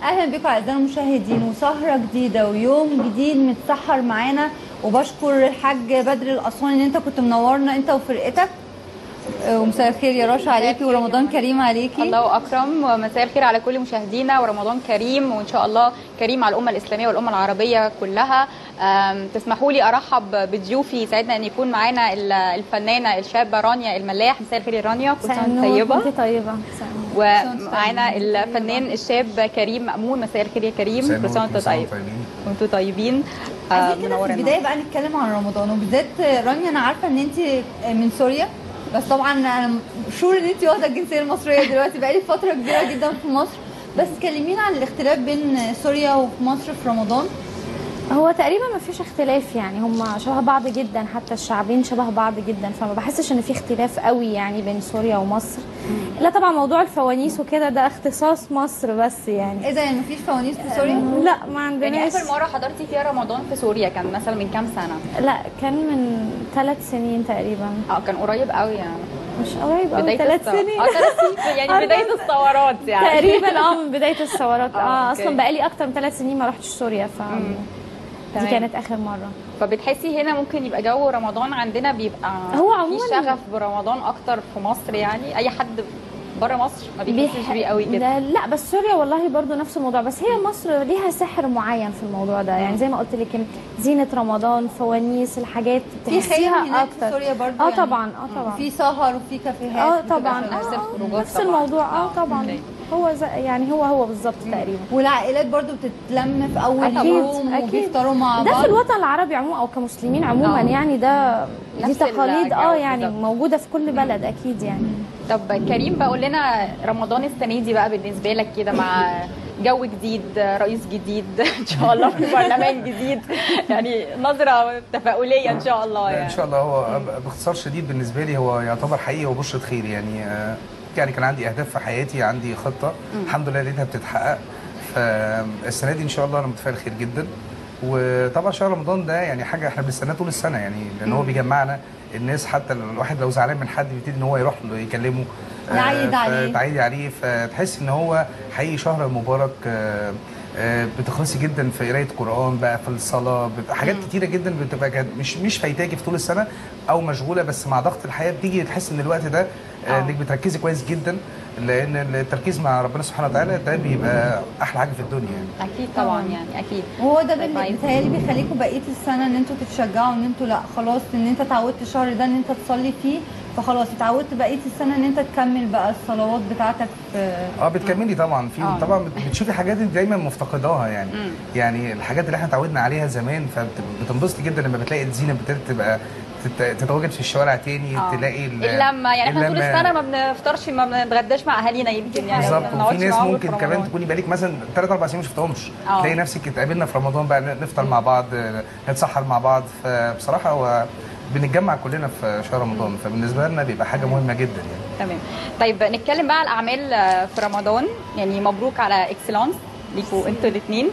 اهلا بكم اعزائي المشاهدين، وسهره جديده ويوم جديد متسحر معانا. وبشكر الحاج بدر الاسواني ان انت كنت منورنا انت وفرقتك. ومساء الخير يا رشا عليكي ورمضان كريم عليكي. الله اكرم، ومساء الخير على كل مشاهدينا، ورمضان كريم وان شاء الله كريم على الامه الاسلاميه والامه العربيه كلها. تسمحوا لي ارحب بضيوفي، سعدنا ان يكون معانا الفنانه الشابه رانيا الملاح. مساء الخير يا رانيا، كل سنه وانت طيبه. انت طيبه. ومعانا الفنان الشاب كريم مأمون. مساء الخير يا كريم، كل سنه وانتم طيبين وانتم طيبين. عايزين كده في البدايه بقى نتكلم عن رمضان، وبالذات رانيا انا عارفه ان انت من سوريا، بس طبعا انا شور ان انت واخده الجنسيه المصريه دلوقتي بقالي فتره كبيره جدا في مصر. بس كلمينا عن الاختلاف بين سوريا وفي مصر في رمضان. هو تقريبا ما فيش اختلاف، يعني هم شبه بعض جدا، حتى الشعبين شبه بعض جدا، فما بحسش ان في اختلاف قوي يعني بين سوريا ومصر. لا طبعا موضوع الفوانيس وكده ده اختصاص مصر بس. يعني ايه ده، يعني مفيش فوانيس في سوريا؟ لا ما عندناش. يعني اخر مره حضرتي فيها رمضان في سوريا كان مثلا من كام سنه؟ لا كان من 3 سنين تقريبا. كان قريب قوي يعني. مش قريب قوي، 3 سنين. 3 سنين يعني بدايه الثورات يعني تقريبا من بدايه الثورات. اصلا بقالي اكتر من 3 سنين ما رحتش سوريا، دي كانت اخر مره. فبتحسي هنا ممكن يبقى جو رمضان عندنا بيبقى هو عموما في شغف برمضان اكتر في مصر، يعني اي حد بره مصر ما بيحسش بيه قوي كده. لا بس سوريا والله برضو نفس الموضوع، بس هي مصر ليها سحر معين في الموضوع ده. يعني زي ما قلت لك زينه رمضان، فوانيس، الحاجات تحسيها اكتر في سوريا برضو. يعني طبعا طبعا في سهر وفي كافيهات. طبعا نفس الخروجات، نفس الموضوع. طبعا هو يعني هو بالظبط تقريبا. والعائلات برضو بتتلم في اول يوم وبيفطروا مع بعض. ده في الوطن العربي عموما او كمسلمين عموما يعني دي تقاليد يعني موجوده في كل بلد اكيد يعني. طب كريم بقى قول لنا رمضان السنه دي بقى بالنسبه لك كده، مع جو جديد، رئيس جديد ان شاء الله في برلمان جديد، يعني نظره تفاؤليه ان شاء الله. يعني ان شاء الله. هو باختصار شديد بالنسبه لي هو يعتبر حقيقي وبشرة خير يعني كان عندي اهداف في حياتي، عندي خطه الحمد لله لقيتها بتتحقق. فالسنه دي ان شاء الله انا متفائل خير جدا. وطبعا شهر رمضان ده يعني حاجه احنا بنستناها طول السنه، يعني لان هو بيجمعنا الناس، حتى الواحد لو زعلان من حد بيبتدي ان هو يروح له يكلمه، تعيد عليه، فتحس ان هو حقيقي شهر مبارك. بتخلصي جدا في قرايه قران بقى، في الصلاه، حاجات كتيره جدا بتبقى مش فايتاكي في طول السنه او مشغوله، بس مع ضغط الحياه بتيجي تحس ان الوقت ده انك بتركزي كويس جدا، لان التركيز مع ربنا سبحانه وتعالى ده بيبقى احلى حاجه في الدنيا يعني. اكيد طبعا يعني اكيد. وهو ده بيتهيألي بيخليكم بقيه السنه ان انتوا تتشجعوا، ان انتوا لا خلاص ان انت اتعودت الشهر ده ان انت تصلي فيه، فخلاص اتعودت بقيه السنه ان انت تكمل بقى الصلوات بتاعتك. بتكملي طبعا في طبعا بتشوفي حاجات انت دايما مفتقداها يعني. يعني الحاجات اللي احنا اتعودنا عليها زمان، فبتنبسطي جدا لما بتلاقي الزينه بتبقى تتواجد في الشوارع تاني. تلاقي اللمه، يعني احنا طول السنه ما بنفطرش ما بنتغداش مع اهالينا يمكن يعني. بالظبط. وفي ناس ممكن كمان تكوني بقالك مثلا 3 4 سنين ما شفتهمش، تلاقي نفسك اتقابلنا في رمضان بقى نفطر مع بعض، نتسحر مع بعض. فبصراحه هو بنتجمع كلنا في شهر رمضان، فبالنسبه لنا بيبقى حاجه مهمه جدا يعني. تمام. طيب نتكلم بقى على الاعمال في رمضان، يعني مبروك على اكسلانس ليكوا انتوا الاثنين.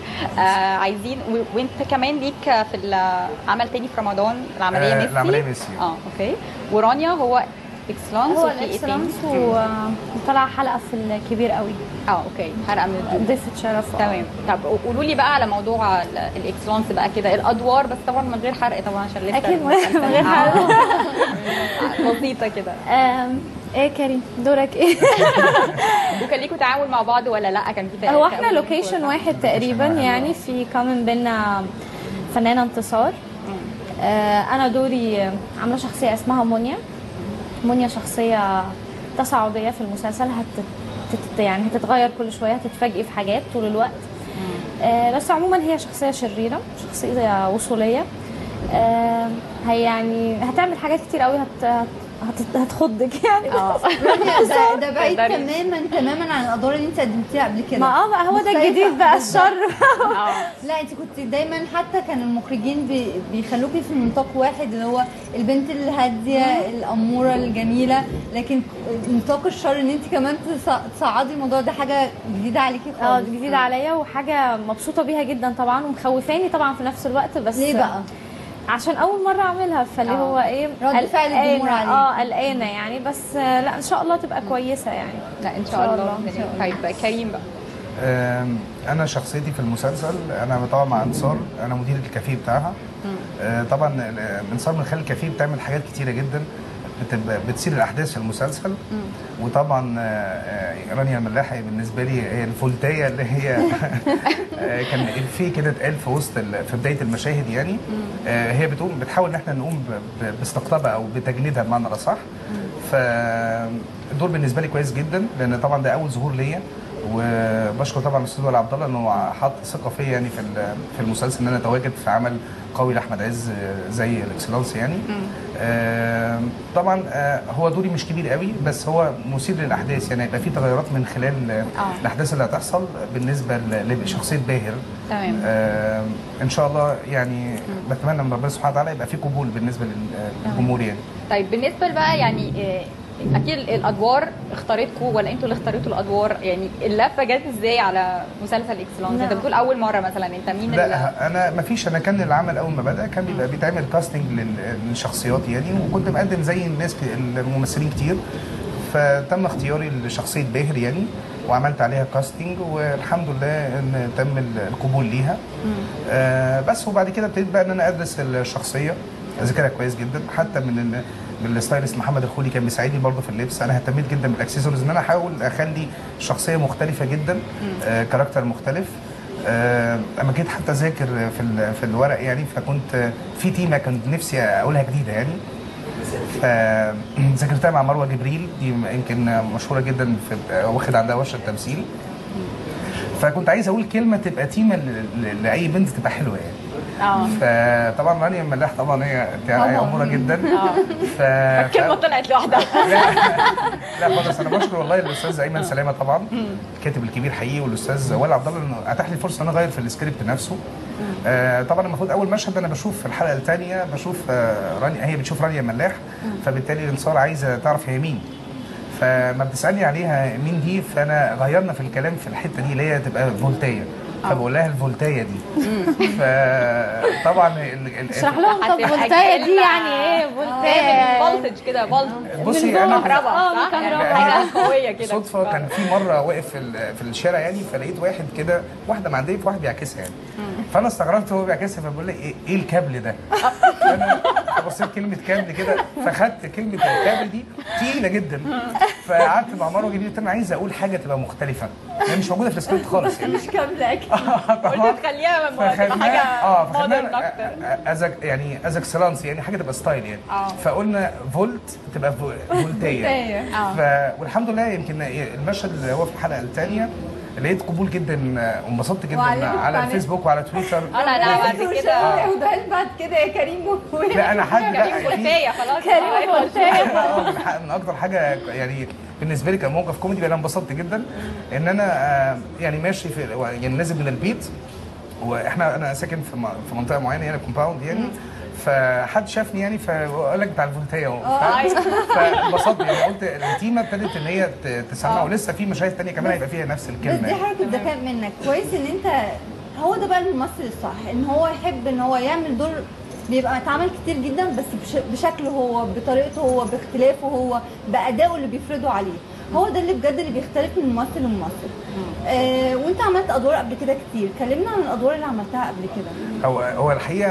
عايزين وانت كمان ليك في العمل تاني في رمضان، العمليه ميسي. العمليه ميسي اوكي. ورانيا هو اكسلانس، هو الاكسلانس وطلع حلقه في الكبير قوي. اوكي، حلقه من ضيفه شرف. تمام. طب قولوا لي بقى على موضوع الاكسلانس بقى كده، الادوار، بس طبعا من غير حرق طبعا عشان لسه اكيد من غير حرق. بسيطه كده. ايه كريم دورك ايه؟ وكان ليكوا تعاون مع بعض ولا لا؟ كان في هو احنا لوكيشن واحد تقريبا يعني، في كمان بينا فنانه انتصار. انا دوري عامله شخصيه اسمها منيا شخصيه تصاعديه في المسلسل، يعني هتتغير كل شويه، هتتفاجئي في حاجات طول الوقت. بس عموما هي شخصيه شريره، شخصيه وصوليه. هي يعني هتعمل حاجات كتير قوي هتخضك يعني. ده بعيد تماما عن الادوار اللي انت قدمتيها قبل كده. ما بقى هو ده الجديد بقى، الشر. لا انت كنت دايما، حتى كان المخرجين بيخلوكي في نطاق واحد، اللي هو البنت الهاديه الاموره الجميله، لكن نطاق الشر ان انت كمان تصعدي الموضوع ده حاجه جديده عليكي خالص. جديده عليا، وحاجه مبسوطه بيها جدا طبعا، ومخوفاني طبعا في نفس الوقت. بس ليه بقى؟ عشان اول مره اعملها، فاللي هو ايه، رد فعل الجمهور عليه. قلقانه يعني، بس لا ان شاء الله تبقى كويسه يعني. لا ان شاء الله. طيب كريم بقى. انا شخصيتي في المسلسل، انا طبعا مع انتصار، انا مدير الكافيه بتاعها. طبعا انتصار من خلال الكافيه بتعمل حاجات كتيره جدا بتثير الاحداث في المسلسل. وطبعا رانيا الملاحي بالنسبه لي هي الفولتيه اللي هي كان في كده اتقال في وسط في بدايه المشاهد يعني. هي بتحاول ان احنا نقوم باستقطابها او بتجليدها بمعنى اصح. فالدور بالنسبه لي كويس جدا، لان طبعا ده اول ظهور ليا، وبشكر طبعا الاستاذ وائل عبد الله انه حط ثقه فيا يعني في المسلسل، ان انا اتواجد في عمل قوي لاحمد عز زي الاكسلانس يعني. طبعا هو دوري مش كبير قوي، بس هو مثير للاحداث، يعني يبقى في تغيرات من خلال الاحداث اللي هتحصل بالنسبه لشخصيه باهر. تمام. ان شاء الله يعني بتمنى من ربنا سبحانه وتعالى يبقى في قبول بالنسبه للجمهور يعني. طيب بالنسبه بقى يعني اكيد الادوار اختارتكم ولا انتوا اللي اختاريتوا الادوار؟ يعني اللفه جت ازاي على مسلسل اكسلانس؟ انت بتقول اول مره مثلا، انت مين؟ لا انا ما فيش، انا كان العمل اول ما بدا كان بيبقى بيتعمل كاستنج للشخصيات يعني، وكنت مقدم زي الناس الممثلين كتير، فتم اختياري لشخصيه باهر يعني، وعملت عليها كاستنج والحمد لله ان تم القبول ليها. بس وبعد كده ابتديت بقى ان انا ادرس الشخصيه، اذاكرها كويس جدا، حتى من الستايلست محمد الخولي كان بيساعدني برضه في اللبس. انا اهتميت جدا بالاكسسوارز، ان انا احاول اخلي الشخصيه مختلفه جدا، كاركتر مختلف. اما جيت حتى اذاكر في الورق يعني، فكنت في تيمه كنت نفسي اقولها جديده يعني، فذاكرتها مع مروه جبريل، دي يمكن مشهوره جدا واخد عندها ورشه تمثيل. فكنت عايز اقول كلمه تبقى تيمه لاي بنت تبقى حلوه يعني. فطبعا رانيا الملاح طبعا هي اموره جدا. الكلمه طلعت لوحدها. لا خالص، انا بشكر والله الاستاذ ايمن سلامه طبعا، الكاتب الكبير حقيقي، والاستاذ وائل عبد الله انه اتاح لي الفرصه ان انا اغير في السكريبت نفسه. طبعا المفروض اول مشهد انا بشوف في الحلقه الثانيه بشوف رانيا، هي بتشوف رانيا الملاح، فبالتالي انتصار عايزه تعرف هي مين، فما بتسالني عليها مين دي، فانا غيرنا في الكلام في الحته دي اللي هي تبقى فولتيه، فبقول لها الفولتيه دي. فطبعا اشرح لهم طب فولتيه دي يعني ايه؟ فولتيه فولتج كده، بصي انا كهرباء حاجه قويه كده. صدفه كان في مره واقف في الشارع يعني، فلقيت واحد كده، واحده معديه في واحد بيعكسها يعني، فانا استغربت هو بيعكسها، فبقول لها ايه الكابل ده؟ فانا بصيت كلمه كابل كده، فخدت كلمه الكابل دي تقيله جدا، فقعدت مع مروه جديد، انا عايز اقول حاجه تبقى مختلفه، هي مش موجوده في السكريبت خالص يعني، مش كامله اكيد. قلت تخليها حاجه مودرن اكتر يعني اكسلانس يعني، حاجه تبقى ستايل يعني. فقلنا فولت تبقى فولتيه. والحمد لله يمكن المشهد اللي هو في الحلقه الثانيه لقيت قبول جدا، وانبسطت جدا على الفيسبوك وعلى تويتر. انا بعد كده وده بعد كده يا كريم لا انا حاجه كريم فولتيه خلاص، كريم فولتيه من اكتر حاجه يعني بالنسبه لي كان موقف كوميدي، انا انبسطت جدا ان انا يعني ماشي يعني نازل من البيت، انا ساكن في منطقه معينه هنا كومباوند يعني، فحد شافني يعني فقال لك بتاع الفولتيه اهو، فانبسطت يعني، قلت التيمه ابتدت ان هي تسمع، ولسه في مشاهد ثانيه كمان هيبقى فيها نفس الكلمه. بس دي حركه ذكاء منك، كويس ان انت، هو ده بقى الممثل الصح، ان هو يحب ان هو يعمل دور بيبقى اتعمل كتير جدا، بس بشكله هو، بطريقته هو، باختلافه هو، بادائه اللي بيفرضه عليه، هو ده اللي بجد اللي بيختلف من ممثل لممثل. وانت عملت ادوار قبل كده كتير، كلمنا عن الادوار اللي عملتها قبل كده. هو الحقيقه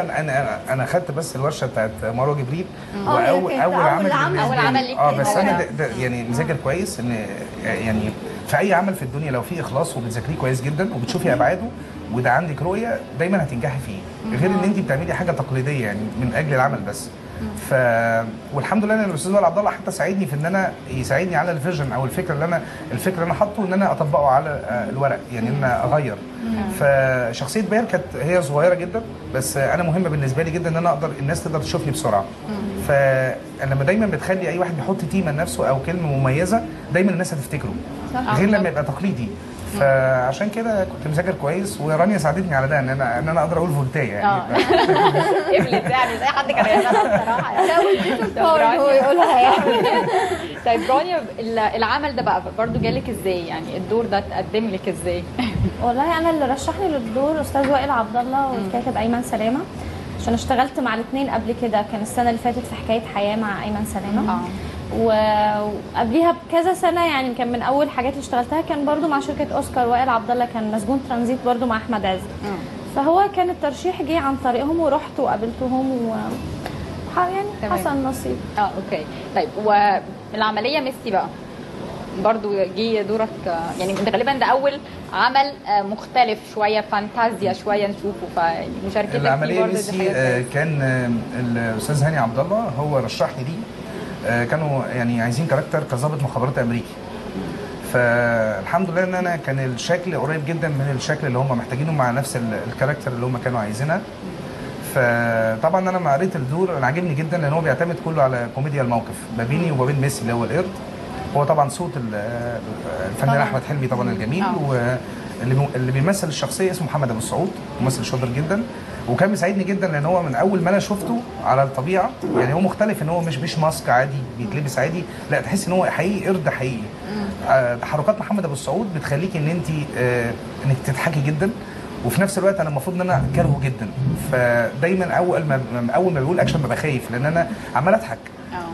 انا خدت بس الورشه بتاعت مروه جبريل، واول عمل ليك بس انا يعني مذاكر كويس ان يعني في اي عمل في الدنيا لو في اخلاص وبتذاكريه كويس جدا وبتشوفي ابعاده وده عندك رؤيه دايما هتنجحي فيه، غير ان انت بتعملي حاجه تقليديه يعني من اجل العمل بس. والحمد لله ان الاستاذ وائل عبد الله حتى ساعدني في ان انا يساعدني على الفيجن او الفكر اللي انا حاطه، ان انا اطبقه على الورق يعني، ان انا اغير. فشخصيه باهر كانت هي صغيره جدا، بس انا مهمه بالنسبه لي جدا ان انا الناس تقدر تشوفني بسرعه. فلما دايما بتخلي اي واحد بيحط تيمه لنفسه او كلمه مميزه، دايما الناس هتفتكره غير لما يبقى تقليدي. فعشان كده كنت مذاكر كويس، ورانيا ساعدتني على ده، ان انا اقدر اقول فولتيه يعني. قبلت يعني زي حد كان يعملها بصراحه لا هو يقولها يعني. طيب رانيا، العمل ده بقى برضو جالك ازاي؟ يعني الدور ده اتقدم لك ازاي؟ والله انا اللي رشحني للدور استاذ وائل عبد الله والكاتب ايمن سلامه، عشان اشتغلت مع الاثنين قبل كده، كان السنه اللي فاتت في حكايه حياه مع ايمن سلامه. وقبليها بكذا سنه يعني كان من اول حاجات اللي اشتغلتها كان برضو مع شركه اوسكار. وائل عبد الله كان مسجون ترانزيت برضو مع احمد عز. فهو كان الترشيح جه عن طريقهم ورحت وقابلتهم يعني حصل نصيب. اوكي. طيب والعمليه ميسي بقى برضو جه دورك، يعني غالبا ده اول عمل مختلف شويه، فانتازيا شويه نشوفه، فمشاركتك العمليه ميسي كان الاستاذ هاني عبد الله هو رشحني ليه. كانوا يعني عايزين كاركتر كظابط مخابرات امريكي، فالحمد لله ان انا كان الشكل قريب جدا من الشكل اللي هم محتاجينه مع نفس الكاركتر اللي هم كانوا عايزينها. فطبعا انا لما قريت الدور انا عاجبني جدا لان هو بيعتمد كله على كوميديا الموقف ما بيني وما بين ميسي اللي هو القرد. هو طبعا صوت الفنان احمد حلمي طبعا الجميل، واللي بيمثل الشخصيه اسمه محمد ابو السعود، ممثل شاطر جدا. وكان مساعدني جدا لان هو من اول ما انا شفته على الطبيعه يعني هو مختلف، ان هو مش ماسك عادي بيتلبس عادي، لا تحس ان هو حقيقي قرد حقيقي. تحركات محمد ابو السعود بتخليكي ان انت انك تضحكي جدا، وفي نفس الوقت انا المفروض ان انا كارهه جدا، فدايما اول ما بيقول اكشن ببقى خايف لان انا عمال اضحك.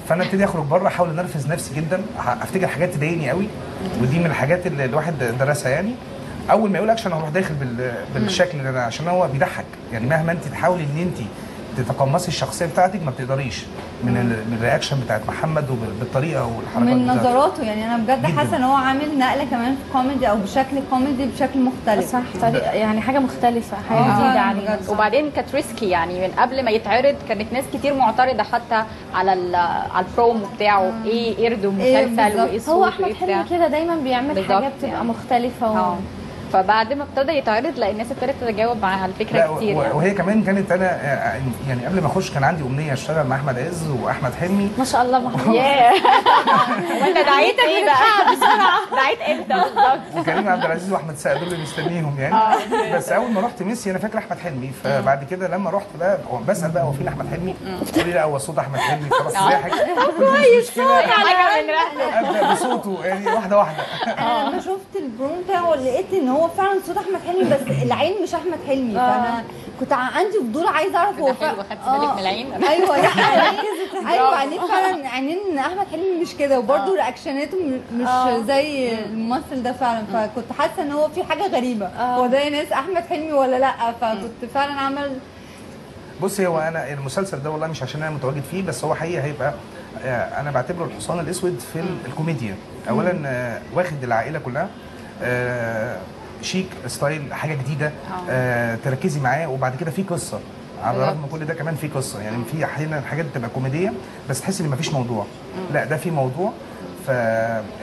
فانا ابتدي اخرج بره احاول انرفز نفسي جدا، افتكر حاجات تضايقني قوي، ودي من الحاجات اللي الواحد درسها يعني. اول ما يقول اكشن اروح داخل بالشكل اللي انا، عشان هو بيضحك يعني مهما انت تحاولي ان انت تتقمصي الشخصيه بتاعتك ما بتقدريش من الرياكشن بتاعت محمد وبالطريقه والحركات من نظراته. يعني انا بجد حاسه ان هو عامل نقله كمان في كوميدي او بشكل كوميدي بشكل مختلف. صح، طريقه يعني حاجه مختلفه، حاجه جديده علينا. وبعدين كانت ريسكي يعني من قبل ما يتعرض كانت ناس كتير معترضه حتى على البرومو بتاعه. ايه قرد ومسلسل وايه صوت. هو احمد حلمي كده دايما بيعمل حاجات بتبقى مختلفه فبعد ما ابتدى يتعرض لا الناس ابتدت تتجاوب معاه على الفكره كتير يعني. وهي كمان كانت انا يعني قبل ما اخش كان عندي امنيه اشتغل مع احمد عز واحمد حلمي. ما شاء الله محمود. وانت دعيت ايه بقى بسرعه؟ دعيت امتى بالظبط؟ وكريم عبد العزيز واحمد سقا دول اللي مستنيهم يعني. بس اول ما رحت ميسي انا فاكر احمد حلمي، فبعد كده لما رحت بقى بسال بقى هو فين احمد حلمي؟ قالوا لي لا هو صوت احمد حلمي. خلاص ضحك كويس ابدا بصوته يعني واحده واحده. انا لما شفت البروم بتاعه لقيت ان هو فعلا صوت احمد حلمي بس العين مش احمد حلمي. فانا كنت عندي فضول عايزه اعرف هو فعلا. خدت بالك من العين؟ ايوه لا ايوه عينيه فعلا، عينين احمد حلمي مش كده، وبرده رياكشناته مش زي الممثل ده فعلا. فكنت حاسه ان هو في حاجه غريبه، هو ده ناس احمد حلمي ولا لا؟ فكنت فعلا عمل. بصي هو انا المسلسل ده والله مش عشان انا متواجد فيه، بس هو حقيقي هيبقى انا بعتبره الحصان الاسود في الكوميديا. اولا واخد العائله كلها، شيك ستايل، حاجه جديده تركزي معاه، وبعد كده في قصه على الرغم من كل ده كمان في قصه. يعني في احيانا حاجات بتبقى كوميديه بس تحس ان مفيش موضوع، لا ده في موضوع.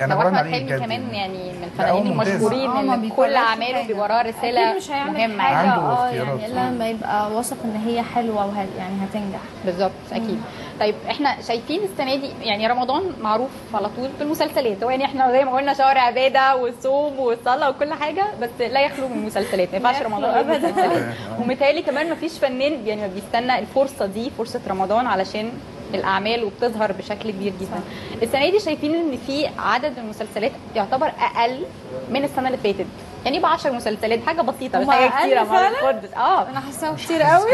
انا براهن عليه بجد كمان يعني من الفنانين المشهورين ان كل اعماله وراه رساله مش هيعمل مهمه حاجه يعني الا لما يبقى واثق ان هي حلوه يعني هتنجح. بالظبط اكيد. طيب احنا شايفين السنه دي يعني رمضان معروف على طول بالمسلسلات، هو يعني احنا زي ما قلنا شهر عباده والصوم والصلاه وكل حاجه، بس لا يخلو من المسلسلات، ما ينفعش رمضان ابدا. ومتهيألي كمان ما فيش فنان يعني ما بيستنى الفرصه دي، فرصه رمضان، علشان الاعمال وبتظهر بشكل كبير جدا. السنه دي شايفين ان في عدد المسلسلات يعتبر اقل من السنه اللي فاتت، يعني يبقى 10 مسلسلات، حاجه بسيطه بس حاجه كتيره مع الفرد. انا حاساها كتير قوي.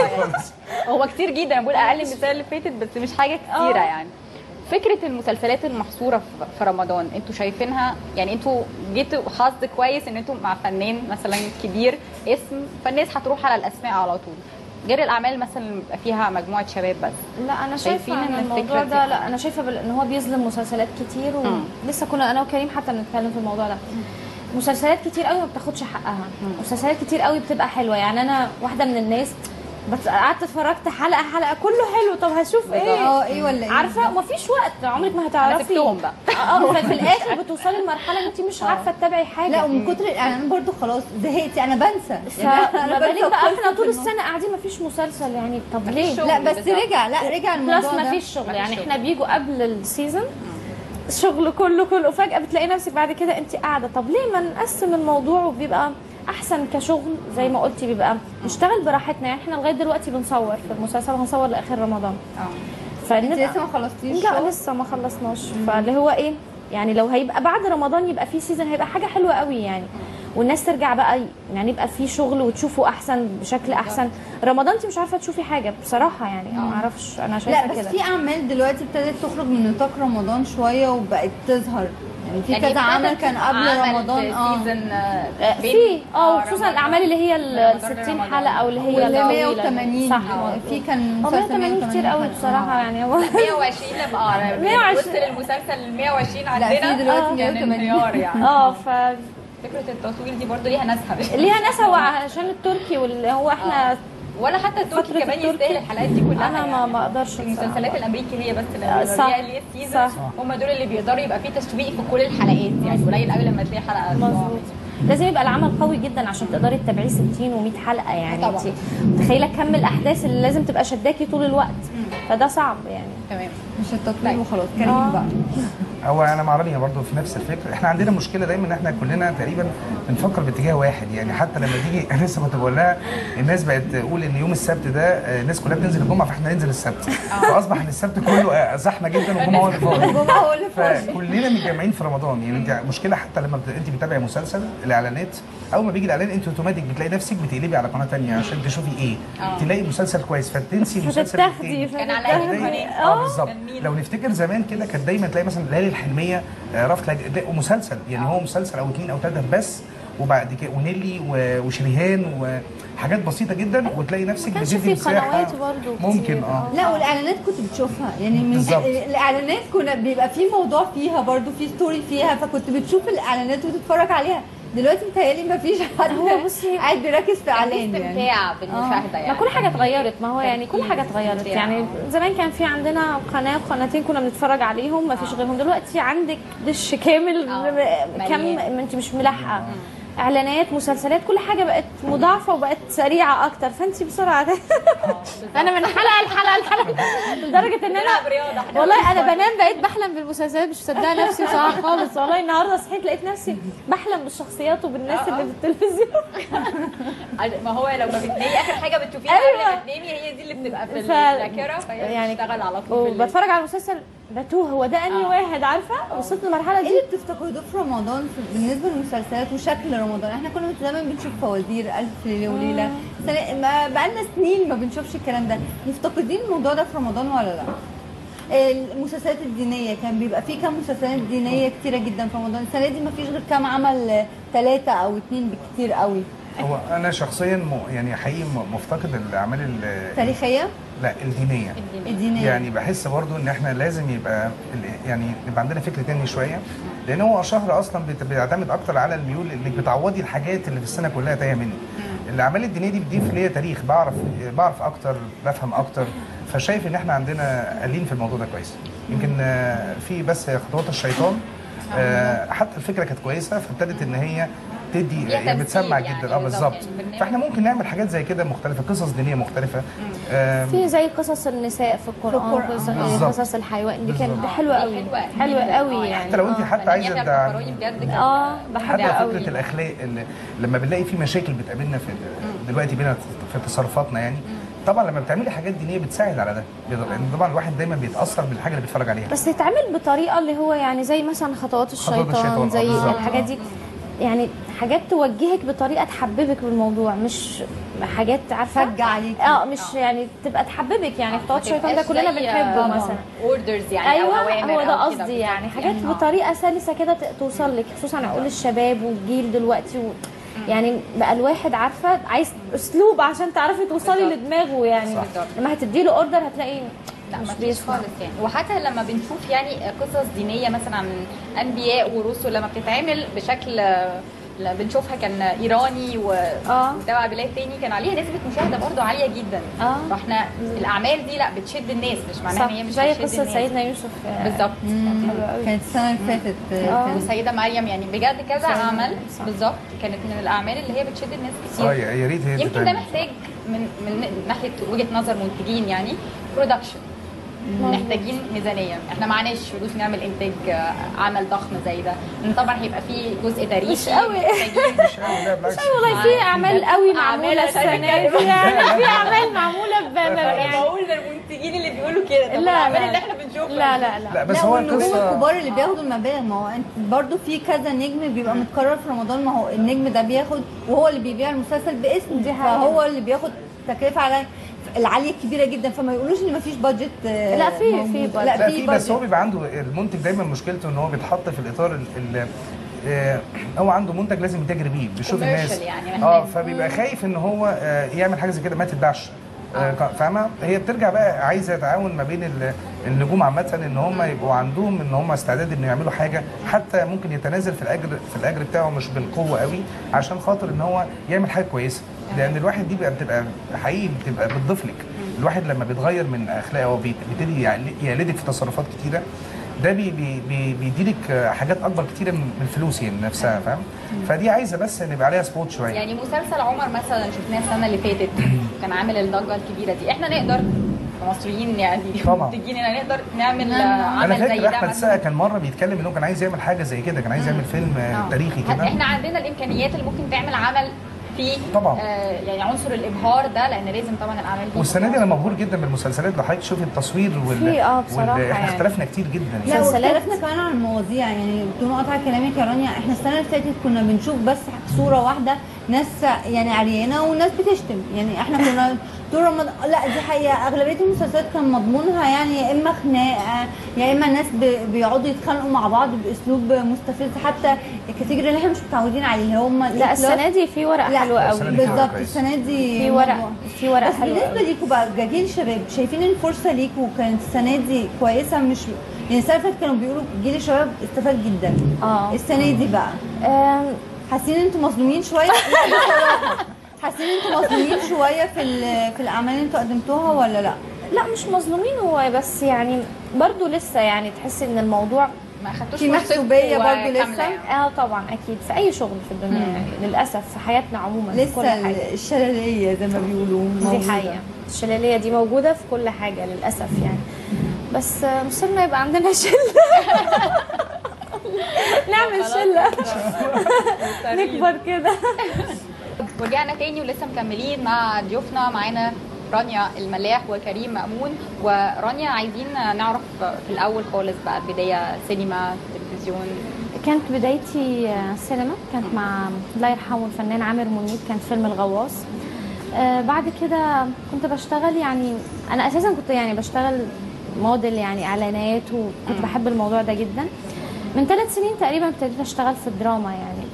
هو كتير جدا، انا بقول اقل من السنه اللي فاتت بس مش حاجه كتيره يعني. فكره المسلسلات المحصوره في رمضان انتوا شايفينها يعني انتوا جيتوا حظ كويس ان انتوا مع فنان مثلا كبير اسم، فالناس هتروح على الاسماء على طول، غير الاعمال مثلا بيبقى فيها مجموعه شباب بس. لا انا شايفه ان الموضوع ده، لا انا شايفه ان هو بيظلم مسلسلات كتير، ولسه كنا انا وكريم حتى بنتكلم في الموضوع ده. مسلسلات كتير قوي ما بتاخدش حقها، مسلسلات كتير قوي بتبقى حلوه. يعني انا واحده من الناس بس قعدت اتفرجت حلقه كله حلو، طب هشوف ايه؟ ايه ولا ايه؟ عارفه مفيش وقت، عمرك ما هتعرفي. سبتهم بقى. في الاخر بتوصلي لمرحله ان انت مش عارفه تتابعي حاجه. لا ومن كتر الاعلان برضو خلاص زهقتي، انا بنسى. ما بالك بقى احنا طول السنه قاعدين مفيش مسلسل، يعني طب ليه؟ لا بس رجع الموضوع بلس مفيش شغل. يعني احنا بيجوا قبل السيزون الشغل كله فجاه بتلاقي نفسك بعد كده انت قاعده. طب ليه ما نقسم الموضوع وبيبقى احسن كشغل زي ما قلتي، بيبقى نشتغل براحتنا. يعني احنا لغايه دلوقتي بنصور في المسلسل، هنصور لاخر رمضان. انت لسه ما خلصتيش؟ لا لسه ما خلصناش. فاللي هو ايه يعني لو هيبقى بعد رمضان يبقى في سيزون هيبقى حاجه حلوه قوي يعني. والناس ترجع بقى يعني يبقى في شغل وتشوفوا احسن بشكل احسن. رمضان انت مش عارفه تشوفي حاجه بصراحه يعني، ما اعرفش، انا شايفه لا كده. بس في اعمال دلوقتي ابتدت تخرج من نطاق رمضان شويه وبقت تظهر، يعني في كذا عمل كان قبل رمضان في وخصوصا الاعمال اللي هي ال 60 حلقه او اللي هي واللي الطويلة. 180 صح. في كان مسلسل 180 كتير قوي بصراحه يعني. هو 120 لما 120 وصل المسلسل ال 120 لا في عندنا دلوقتي كان 180 انهيار يعني. فكره التصوير دي برضو ليها ناسها، ليها ناس. هو عشان التركي واللي هو احنا ولا حتى التركي كمان يستاهل الحلقات دي كلها. انا ما اقدرش. المسلسلات الامريكي هي بس صح. اللي هي السيزون، هم دول اللي بيقدروا يبقى فيه تشويق في كل الحلقات، يعني قليل قوي لما تلاقي حلقه. مظبوط. لازم يبقى العمل قوي جدا عشان تقدري تتابعيه 60 و100 حلقه يعني. طبعا. انت متخيله كم الاحداث اللي لازم تبقى شداكي طول الوقت، فده صعب يعني. تمام. مش التطوير وخلاص. كريم بقى. هو انا مع رانيا برضه في نفس الفكره. احنا عندنا مشكله دايما ان احنا كلنا تقريبا بنفكر باتجاه واحد، يعني حتى لما تيجي انا لسه كنت بقول لها الناس بقت تقول ان يوم السبت ده الناس كلها بتنزل الجمعه فاحنا ننزل السبت، فاصبح ان السبت كله زحمه جدا والجمعه هو اللي فاضي. الجمعه هو اللي فاضي. فكلنا متجمعين في رمضان. يعني انت مشكله حتى لما انت بتتابعي مسلسل الاعلانات، اول ما بيجي الاعلان انت اوتوماتيك بتلاقي نفسك بتقلبي على قناه ثانيه عشان تشوفي ايه، تلاقي مسلسل كويس فتنسي المسلسل الثاني. كان على بالظبط. لو نفتكر زمان كده كانت دايما تلاقي مثلا ليالي الحلميه رفض مسلسل، يعني هو مسلسل او 2 أو 3 بس، وبعد كده ونيلي وشريهان وحاجات بسيطه جدا، وتلاقي نفسك بتدي مساحه ممكن لا والاعلانات كنت بتشوفها يعني من الاعلانات كنا بيبقى في موضوع فيها برضو، في ستوري فيها، فكنت بتشوف الاعلانات وتتفرج عليها. دلوقتي متهيألي ما فيش حد قاعد بيركز في اعلان، يعني استمتاع بالمشاهده يعني. ما كل حاجه اتغيرت، ما هو يعني كل حاجه اتغيرت يعني. زمان كان في عندنا قناه وقناتين كنا بنتفرج عليهم ما فيش غيرهم، دلوقتي عندك دش كامل كم انت مش ملاحقه. اعلانات، مسلسلات، كل حاجه بقت مضاعفه وبقت سريعه اكتر، فانت بسرعه انا من حلقه لحلقه لدرجه ان انا والله انا بنام بقيت بحلم بالمسلسلات، مش مصدقه نفسي بصراحه خالص. والله النهارده صحيت لقيت نفسي بحلم بالشخصيات وبالناس اللي في التلفزيون. ما هو لو ما بتنامي اخر حاجه بتشوفيها قبل ما تنامي هي دي اللي بتبقى في الذاكره، فهي بتشتغل على طول. وبتفرج على المسلسل بتوه هو ده انهي واحد، عارفه وصلت للمرحله دي. ايه اللي بتفتقدوه في رمضان بالنسبه للمسلسلات وشكل رمضان؟ احنا كنا زمان بنشوف فوازير، الف ليله وليله، ما بقالنا سنين ما بنشوفش الكلام ده. مفتقدين الموضوع ده في رمضان ولا لا؟ المسلسلات الدينيه كان بيبقى في كام مسلسلات دينيه كتيره جدا في رمضان، السنه دي ما فيش غير كام عمل، 3 أو 2 بالكتير قوي. هو انا شخصيا يعني حقيقي مفتقد الاعمال التاريخيه، لا الدينيه. يعني بحس برضو ان احنا لازم يبقى يعني يبقى عندنا فكر تاني شويه، لان هو شهر اصلا بيعتمد اكتر على الميول انك بتعوضي الحاجات اللي في السنه كلها تايه مني. الاعمال الدينيه دي بتضيف ليا تاريخ، بعرف اكتر، بفهم اكتر، فشايف ان احنا عندنا قليل في الموضوع ده كويس. يمكن في بس خطوات الشيطان حتى الفكره كانت كويسه، فابتدت ان هي تدي يعني بتسمع جدا. يعني بالظبط. فاحنا ممكن نعمل حاجات زي كده مختلفه، قصص دينيه مختلفه، في زي قصص النساء في القران، قصص الحيوان دي كانت حلوه قوي، حلوه قوي يعني. حتى لو انت حتى عايزه بحبها قوي. فكره الاخلاق لما بنلاقي في مشاكل بتقابلنا في دلوقتي بينا في تصرفاتنا يعني، طبعا لما بتعملي حاجات دينيه بتساعد على ده، لان طبعا الواحد دايما بيتاثر بالحاجه اللي بيتفرج عليها، بس تتعمل بطريقه اللي هو يعني زي مثلا خطوات الشيطان زي الحاجات دي، يعني حاجات توجهك بطريقه تحببك بالموضوع، مش حاجات عارفه ترجع عليك مش يعني تبقى تحببك. يعني خطوات الشيطان ده كلنا بنحبه مثلا، اوردرز يعني ايوه او اوامر، هو ده قصدي يعني حاجات بطريقه سلسه كده توصل لك، خصوصا عقول الشباب والجيل دلوقتي يعني بقى الواحد عارفه عايز اسلوب عشان تعرفي توصلي لدماغه يعني. لما هتدي له اوردر هتلاقي لا مش بيسمع خالص يعني. وحتى لما بنشوف يعني قصص دينيه مثلا عن انبياء ورسل لما بتتعمل بشكل بنشوفها كان ايراني وتبع بلاد تاني كان عليها نسبه مشاهده برضو عاليه جدا. فاحنا الاعمال دي لا بتشد الناس، مش معناها ان هي مش زي قصه سيدنا يوسف بالظبط. كانت السنه اللي فاتت والسيده مريم، يعني بجد كذا عمل بالظبط كانت من الاعمال اللي هي بتشد الناس كتير. يا ريت هي يمكن ده محتاج من ناحيه وجهه نظر منتجين يعني برودكشن، محتاجين ميزانيه. احنا معناش فلوس نعمل انتاج عمل ضخم زي ده، لان طبعا هيبقى فيه جزء تاريخي مش قوي مش قوي والله. في اعمال قوي معموله السنه دي يعني، في اعمال معموله يعني بقول للمنتجين الجيل اللي بيقولوا كده. طب لا الاعمال لا اللي احنا بنشوفها لا بس لا، هو والنجوم القصه الكبار اللي بياخدوا المبالغ، ما هو انت برضه في كذا نجم بيبقى متكرر في رمضان، ما هو النجم ده بياخد وهو اللي بيبيع المسلسل باسم، دي حقيقة. فهو اللي بياخد تكلفه على العاليه كبيره جدا، فما يقولوش ان مفيش بادجت. لا، في موجود. budget. لا لا في في، بس هو budget. بيبقى عنده المنتج دايما مشكلته ان هو بيتحط في الاطار هو عنده منتج لازم يتاجر بيه، بيشوف الناس Commercial يعني. فبيبقى خايف ان هو يعمل حاجه زي كده ما تتباعش. فاهمه؟ هي بترجع بقى عايزه تعاون ما بين النجوم عامه، ان هم يبقوا عندهم ان هم استعداد ان يعملوا حاجه، حتى ممكن يتنازل في الاجر بتاعه مش بالقوه قوي، عشان خاطر ان هو يعمل حاجه كويسه. لان الواحد دي بتبقى حقيقي بتبقى بتضيف لك. الواحد لما بيتغير من اخلاقه وبيبتدي يقلدك في تصرفات كتيره، ده بيديلك حاجات اكبر كتيره من الفلوس يعني نفسها، فاهم؟ فدي عايزه بس نبقى عليها سبوت شويه. يعني مسلسل عمر مثلا شفناه السنه اللي فاتت كان عامل الضجه الكبيره دي، احنا نقدر كمصريين يعني طبعا. منتجين نقدر نعمل انا عمل زي فاكر ده احمد السقا مثلا. كان مره بيتكلم انه كان عايز يعمل حاجه زي كده، كان عايز يعمل فيلم تاريخي كده. احنا عندنا الامكانيات اللي ممكن تعمل عمل فيه طبعا. يعني عنصر الابهار ده، لان لازم طبعا الاعمال دي. والسنه دي انا مبهور جدا بالمسلسلات، لو حضرتك تشوفي التصوير بصراحة احنا يعني. اختلفنا كتير جدا. لا، مسلسلات. واختلفنا كمان عن المواضيع، يعني بدون قطع كلامك يا رانيا، احنا السنه اللي فاتت كنا بنشوف بس صوره واحده، ناس يعني عريانه وناس بتشتم، يعني احنا كنا طول رمضان. لا دي حقيقه، اغلبيه المسلسلات كان مضمونها يعني يا اما خناقه يا اما ناس بيقعدوا يتخانقوا مع بعض باسلوب مستفز، حتى الكاتيجوري اللي احنا مش متعودين عليه اللي هم لا السنه دي في ورق لا، حلو قوي. السنة دي بالظبط كويس. السنه دي في ورق بس حلو بالنسبه قوي. ليكوا بقى كجيل شباب، شايفين الفرصه ليكوا كانت السنه دي كويسه؟ مش يعني السنه اللي فاتت كانوا بيقولوا جيل الشباب استفاد جدا، السنه دي بقى حاسين انتوا مظلومين شويه؟ لا بصراحه حاسين انتوا مظلومين شويه في الاعمال اللي انتوا قدمتوها ولا لا؟ لا مش مظلومين، هو بس يعني برضو لسه يعني تحس ان الموضوع ما اخدتوش في محسوبيه برضه لسه. طبعا اكيد في اي شغل في الدنيا يعني للاسف في حياتنا عموما في كل لسه حاجه. الشلاليه زي ما بيقولوا دي موجودة. حقيقه، الشلاليه دي موجوده في كل حاجه للاسف يعني. بس مصيرنا يبقى عندنا شله نعمل شله نكبر كده. ورجعنا تاني ولسه مكملين مع ضيوفنا، معانا رانيا الملاح وكريم مأمون. ورانيا عايزين نعرف في الاول خالص بقى البدايه، سينما، تلفزيون. كانت بدايتي سينما، كانت مع الله يرحمه الفنان عامر منيب، كان فيلم الغواص. بعد كده كنت بشتغل، يعني انا اساسا كنت يعني بشتغل موديل يعني اعلانات، وكنت بحب الموضوع ده جدا. من 3 سنين تقريبا ابتديت اشتغل في الدراما يعني،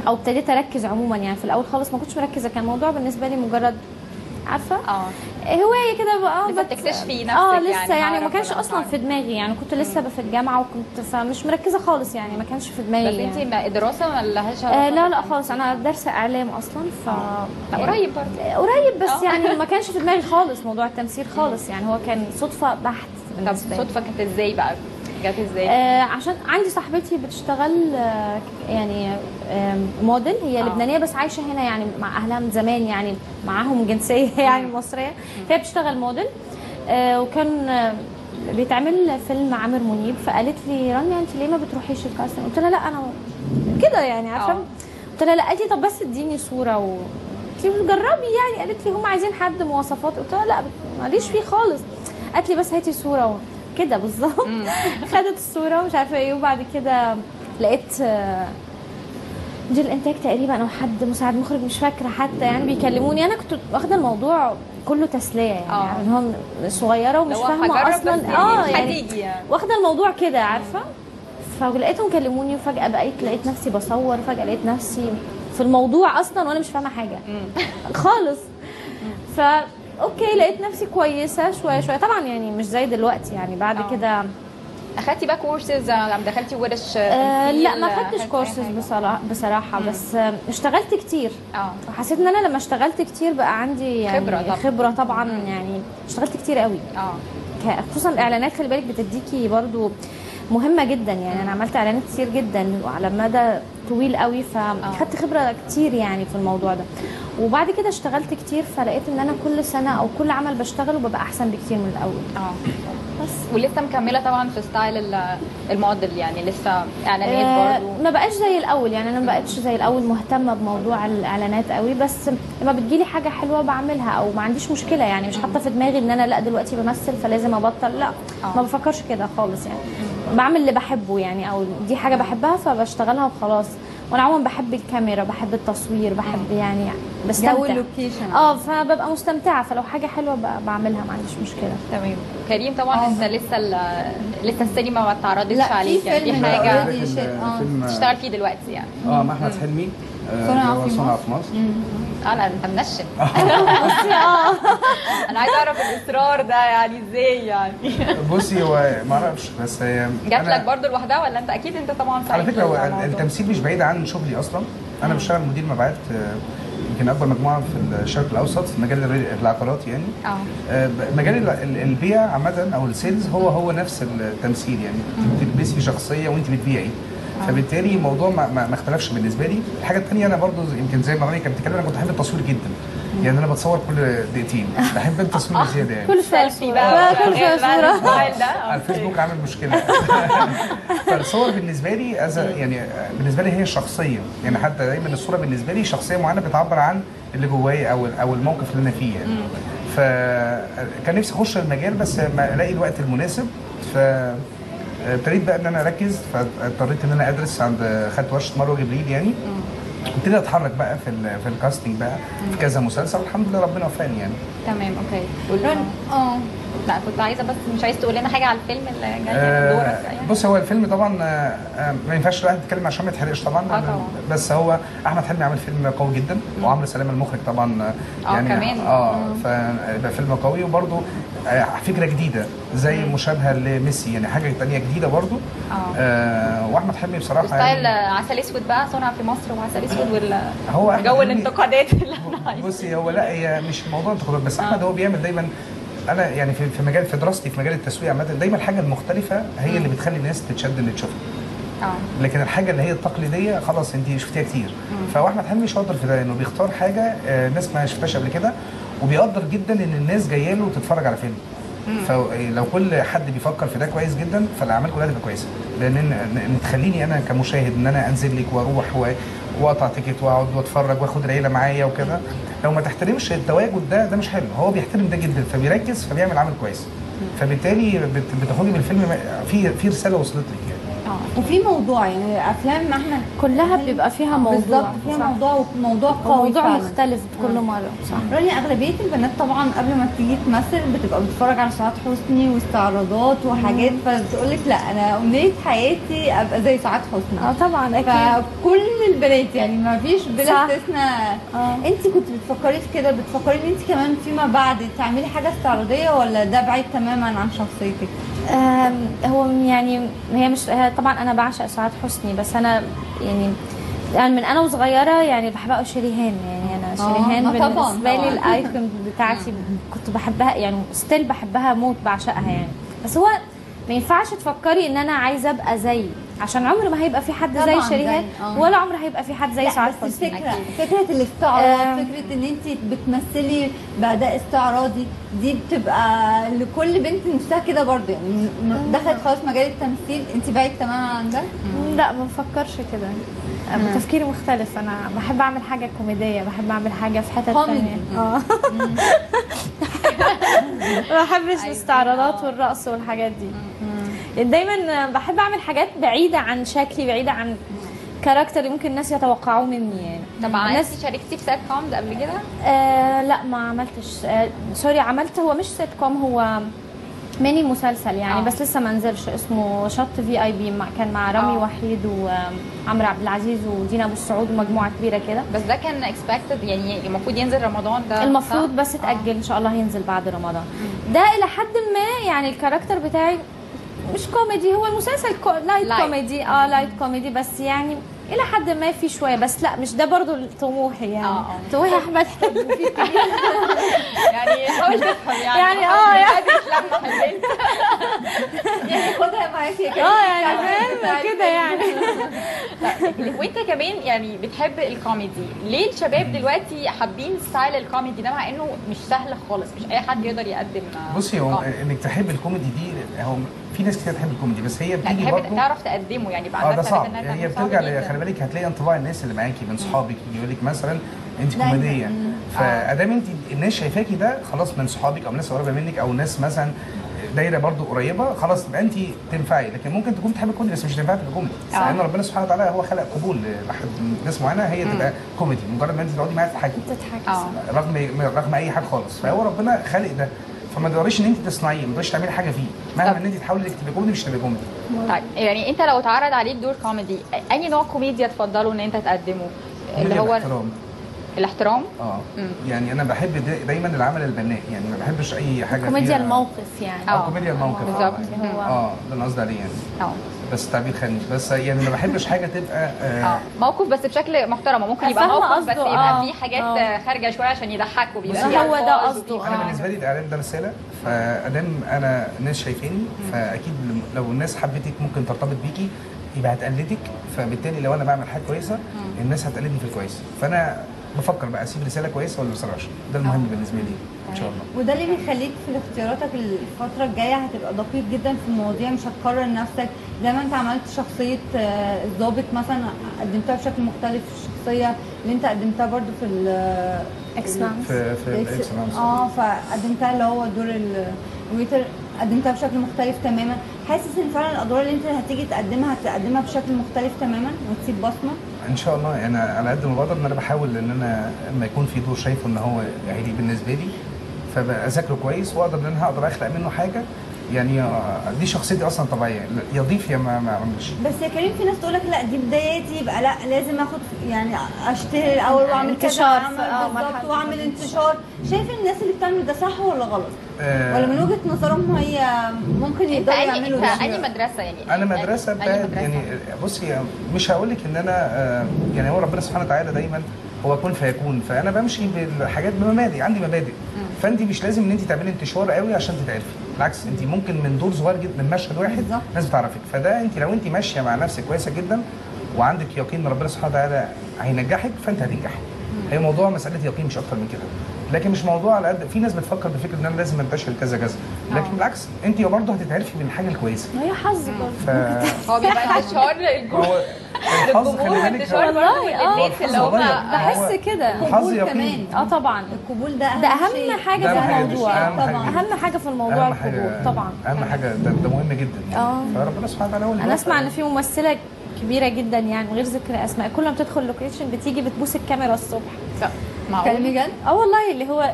او ابتديت اركز عموما يعني. في الاول خالص ما كنتش مركزه، كان الموضوع بالنسبه لي مجرد عارفه هوايه كده بقى، لسه بتكتشفي نفسك لسه يعني ما كانش ربنا اصلا في دماغي يعني، كنت لسه في الجامعه وكنت فمش مركزه خالص يعني، ما كانش في دماغي. بس يعني. انت الدراسه ما لهاش لا خالص، انا دارسه اعلام اصلا قريب برضه قريب بس يعني ما كانش في دماغي خالص موضوع التمثيل خالص يعني، هو كان صدفه بحت. طب صدفه كانت ازاي بقى؟ جت ازاي؟ عشان عندي صاحبتي بتشتغل يعني موديل، هي لبنانيه بس عايشه هنا يعني مع اهلها من زمان يعني، معاهم جنسيه يعني مصريه، فهي بتشتغل موديل. وكان بيتعمل فيلم عامر منيب، فقالت لي رانيا انت ليه ما بتروحيش الكاستنج؟ قلت لها لا انا كده يعني عارفه. قلت لها لا، قالت لي طب بس اديني صوره قلت لها جربي يعني. قالت لي هم عايزين حد مواصفات، قلت لها لا ماليش فيه خالص. قالت لي بس هاتي صوره كده بالظبط. خدت الصوره ومش عارفه ايه، وبعد كده لقيت مدير الانتاج تقريبا او حد مساعد مخرج مش فاكره حتى يعني بيكلموني. انا كنت واخده الموضوع كله تسليه يعني هو صغيره ومش فاهمه اصلا يعني واخده الموضوع كده عارفه. فلقيتهم كلموني وفجاه لقيت نفسي بصور، فجاه لقيت نفسي في الموضوع اصلا وانا مش فاهمه حاجه خالص. اوكي لقيت نفسي كويسه شويه شويه طبعا يعني، مش زي دلوقتي يعني. بعد كده اخدتي بقى كورسز، دخلتي ورش؟ لا ما خدتش كورسز بصراحه بس اشتغلت كتير. وحسيت ان انا لما اشتغلت كتير بقى عندي يعني خبره طبعا يعني، اشتغلت كتير قوي. خصوصا الاعلانات خلي بالك بتديكي برضو مهمه جدا يعني. انا عملت اعلانات كتير جدا وعلى مدى طويل قوي، فخدت خبره كتير يعني في الموضوع ده. وبعد كده اشتغلت كتير، فلقيت ان انا كل سنه او كل عمل بشتغله ببقى احسن بكتير من الاول. بس ولسه مكمله طبعا في ستايل الموديل، يعني لسه اعلانات برضه؟ ما بقاش زي الاول، يعني انا ما بقتش زي الاول مهتمه بموضوع الاعلانات قوي، بس لما بتجيلي حاجه حلوه بعملها او ما عنديش مشكله، يعني مش حاطه في دماغي ان انا لا دلوقتي بمثل فلازم ابطل، لا ما بفكرش كده خالص، يعني بعمل اللي بحبه يعني، او دي حاجه بحبها فبشتغلها وخلاص. وانا عموما بحب الكاميرا، بحب التصوير، بحب يعني بستمتع جو اللوكيشن. فببقى مستمتعه، فلو حاجه حلوه بعملها، ما عنديش مشكله. تمام. كريم طبعا انت لسه السينما ما اتعرضتش لا، عليك، في يعني دي فيلم حاجه already فيلم تشتغل فيه دلوقتي يعني. مع احمد حلمي، صنع في صنع مصر. في مصر. لا انت منشن. انا عايزه اعرف الاصرار ده يعني ازاي يعني. بصي هو ما اعرفش، بس جات لك برضه لوحدها ولا انت اكيد انت طبعا على فكره هو الموضوع. التمثيل مش بعيد عن شغلي اصلا. انا بشتغل مدير مبيعات يمكن اكبر مجموعه في الشرق الاوسط في مجال العقارات يعني. مجال البيع عامه او السيلز هو نفس التمثيل، يعني بتلبسي شخصيه وانت بتبيعي. فبالتالي الموضوع ما اختلفش بالنسبه لي. الحاجه الثانيه انا برضو يمكن زي ما رانيا كانت بتتكلم، انا كنت بحب التصوير جدا، يعني انا بتصور كل دقيقتين، بحب التصوير بزياده يعني. كل شويه سيلفي بقى كل شويه صوره. على الفيسبوك عامل مشكله. فالصور بالنسبه لي يعني بالنسبه لي هي شخصيه، يعني حتى دايما الصوره بالنسبه لي شخصيه معينه بتعبر عن اللي جوايا او الموقف اللي انا فيه يعني. فكان نفسي اخش المجال بس ما الاقي الوقت المناسب. ابتديت بقى ان انا اركز، فاضطريت ان انا ادرس خدت ورشه مروه جبريل يعني. ابتديت اتحرك بقى في الكاستنج بقى في كذا مسلسل، والحمد لله ربنا وفقني يعني. تمام اوكي. لا كنت عايزه بس مش عايز تقول لنا حاجه على الفيلم اللي جاي دورك يعني. بص هو الفيلم طبعا ما ينفعش الواحد يتكلم عشان ما يتحرقش طبعا. بس هو احمد حلمي عامل فيلم قوي جدا، وعمرو سلامه المخرج طبعا يعني كمان فيبقى فيلم قوي، وبرده فكره جديده زي مشابهه لميسي، يعني حاجه ثانيه جديده برده. واحمد حلمي بصراحه ستايل عسل اسود بقى، صنع في مصر وعسل اسود ولا هو جو الانتقادات اللي احنا عايزينها؟ بصي هو لا، هي مش موضوع انتقادات بس. احمد هو بيعمل دايما، انا يعني في دراستي في مجال التسويق عامه، دايما الحاجه المختلفه هي اللي بتخلي الناس تتشد ان تشوفها. لكن الحاجه اللي هي التقليديه خلاص انت شفتيها كتير. فاحمد حلمي شاطر في ده، انه بيختار حاجه الناس ما شفتهاش قبل كده، وبيقدر جدا ان الناس جايه له تتفرج على فيلم. فلو كل حد بيفكر في ده كويس جدا، فالاعمال كلها تبقى كويسه، لان تخليني انا كمشاهد ان انا انزل لك واروح واقطع تيكت واقعد واتفرج واخد العيله معايا وكده. لو ما تحترمش التواجد ده مش حلو. هو بيحترم ده جدا، فبيركز فبيعمل عمل كويس. فبالتالي بتاخدي من الفيلم في رساله وصلت لك يعني. وفي موضوع، يعني افلام احنا كلها بيبقى فيها موضوع، بالظبط فيها موضوع قوي، موضوع مختلف كل مره. صح. رانيا، اغلبيه البنات طبعا قبل ما تيجي تمثل بتبقى بتتفرج على سعاد حسني واستعراضات وحاجات، فتقول لك لا انا امنيه حياتي ابقى زي سعاد حسني. طبعا اكيد. فكل البنات يعني ما فيش بلا استثناء. انت كنت بتفكري في كده؟ بتفكري ان انت كمان فيما بعد تعملي حاجه استعراضيه، ولا ده بعيد تماما عن شخصيتك؟ هو يعني هي طبعا انا بعشق سعاد حسني، بس انا يعني من انا وصغيره يعني بحب قوي شريهان. يعني انا شريهان بالنسبه لي الايكون بتاعتي، كنت بحبها يعني ستيل بحبها موت، بعشقها يعني. بس هو ما ينفعش تفكري ان انا عايزه ابقى زي، عشان عمر ما هيبقى في حد زي شريهان ولا عمر هيبقى في حد زي سعاد حسني. فكره الاستعراض، فكره ان انت بتمثلي باداء استعراضي، دي بتبقى لكل بنت نفسها كده برضه. يعني دخلت خلاص مجال التمثيل، انت بعيد تماما عن ده؟ لا ما بفكرش كده، تفكيري مختلف. انا بحب اعمل حاجه كوميديه، بحب اعمل حاجه في حته ثانيه. ما بحبش الاستعراضات والرقص والحاجات دي. دايما بحب اعمل حاجات بعيده عن شكلي، بعيده عن كاركتر ممكن الناس يتوقعوه مني يعني. طبعا انت شاركتي في سيت كوم قبل كده؟ لا ما عملتش. سوري، عملت، هو مش سيت كوم، هو ميني مسلسل يعني. بس لسه ما نزلش، اسمه شط VIP، كان مع رامي وحيد وعمرو عبد العزيز ودينا ابو السعود ومجموعه كبيره كده. بس ده كان اكسبكتد يعني، المفروض ينزل رمضان ده المفروض، بس اتاجل. ان شاء الله هينزل بعد رمضان. ده الى حد ما يعني الكاركتر بتاعي مش كوميدي، هو المسلسل لايت كوميدي. لايت كوميدي، بس يعني الى حد ما في شويه، بس لا مش ده برضو طموحي يعني. طموحي احمد حلمي يعني حاول تفهم يعني يعني يعني يعني خدها معاكي يا يعني فاهم كده يعني. وانت كمان يعني بتحب الكوميدي، ليه الشباب دلوقتي حابين ستايل الكوميدي ده مع انه مش سهل خالص، مش اي حد يقدر يقدم؟ بصي هو انك تحب الكوميدي دي، هو في ناس كتير تحب الكوميدي بس هي يعني بتيجي برضه تحب تعرف تقدمه، يعني بعد ده صعب. هي بترجع خلي بالك هتلاقي انطباع الناس اللي معاكي من صحابك يقول لك مثلا انت كوميديه، فادام انت الناس شايفاكي ده خلاص من صحابك او ناس قريبه منك او ناس مثلا دايره برضو قريبه، خلاص تبقى انت تنفعي. لكن ممكن تكون بتحب الكوميدي بس مش تنفعي تبقى كوميدي، لان ربنا سبحانه وتعالى هو خلق قبول لحد ناس معينه هي تبقى كوميدي، مجرد ما انت تقعدي معاها تضحكي رغم اي حاجه خالص، فهو ربنا خالق ده. فما تقدريش ان انت تصنعيه، ما تقدريش تعملي حاجه فيه مهما ان انت تحاولي انك تبقي كوميدي مش تبقي كوميدي. طيب يعني انت لو اتعرض عليك دور كوميدي، اي نوع كوميديا تفضله ان انت تقدمه؟ اللي هو الاحترام. يعني انا بحب دايما العمل البناء، يعني ما بحبش اي حاجه كوميديا الموقف يعني. كوميديا الموقف بالظبط. ده انا قصدي عليه يعني. بس تعبير خنيق، بس يعني ما بحبش حاجه تبقى موقف بس بشكل محترم، ممكن يبقى موقف بس يبقى فيه حاجات خارجه شويه عشان يضحكوا، بيبقى هو ده قصده. انا بالنسبه لي الاعلام ده رساله، فادام انا الناس شايفاني فاكيد لو الناس حبتك ممكن ترتبط بيكي يبقى هتقلدك، فبالتالي لو انا بعمل حاجه كويسه الناس هتقلدني في الكويس، فانا بفكر بقى اسيب رساله كويسه ولا ما اسيبهاش، ده المهم بالنسبه لي ان شاء الله. وده اللي بيخليك في اختياراتك الفتره الجايه هتبقى دقيق جدا في المواضيع، مش هتكرر نفسك زي ما انت عملت شخصيه الضابط مثلا قدمتها بشكل مختلف، الشخصيه اللي انت قدمتها برضو في اكس مامز في الاكس مامز فقدمتها اللي هو دور الويتر قدمتها بشكل مختلف تماما. حاسس ان فعلا الادوار اللي انت هتيجي هتقدمها بشكل مختلف تماما وتسيب بصمه ان شاء الله. يعني على قد ما بقدر ان انا بحاول ان انا لما يكون في دور شايفه ان هو عادي بالنسبه لي فبذاكره كويس واقدر ان انا هقدر اخلق منه حاجه، يعني دي شخصيتي اصلا طبيعيه، يضيف يا ما اعملش. بس يا كريم في ناس تقول لك لا دي بداياتي يبقى لا لازم اخد يعني اشتهر الاول واعمل انتشار بالظبط واعمل انتشار. شايف الناس اللي بتعمل ده صح ولا غلط؟ ولا من وجهه نظرهم هي ممكن يقدروا يعملوا ده؟ انهي مدرسه يعني؟ انا مدرسه يعني بصي مش هقول لك ان انا يعني هو ربنا سبحانه وتعالى دايما هو كن فيكون، فانا بمشي بالحاجات بمبادئ، عندي مبادئ، فانت مش لازم ان انت تعملي انتشار قوي عشان تتعرفي، بالعكس انت ممكن من دور صغير جدا من مشهد واحد ناس بتعرفك، فده انت لو انت ماشيه مع نفسك كويسه جدا وعندك يقين ان ربنا سبحانه وتعالى هينجحك فانت هتنجحي. هي موضوع مساله يقين مش اكتر من كده، لكن مش موضوع على قد في ناس بتفكر بفكره ان انا لازم انتشر كذا كذا، لكن بالعكس انت برضه هتتعرفي بالحاجه الكويسه. هي حظ برضه. هو بيبقى انتشار للجمهور، الحظ خلي بالك والله اللي هم بحس كده الحظ كمان طبعا القبول ده اهم حاجه في الموضوع، اهم حاجه في الموضوع القبول طبعا اهم حاجه، ده مهم جدا يعني. فربنا سبحانه وتعالى هو اللي انا اسمع ان في ممثله كبيره جدا يعني من غير ذكر اسماء كل ما بتدخل لوكيشن بتيجي بتبوس الكاميرا الصبح. كلمي جد؟ والله اللي هو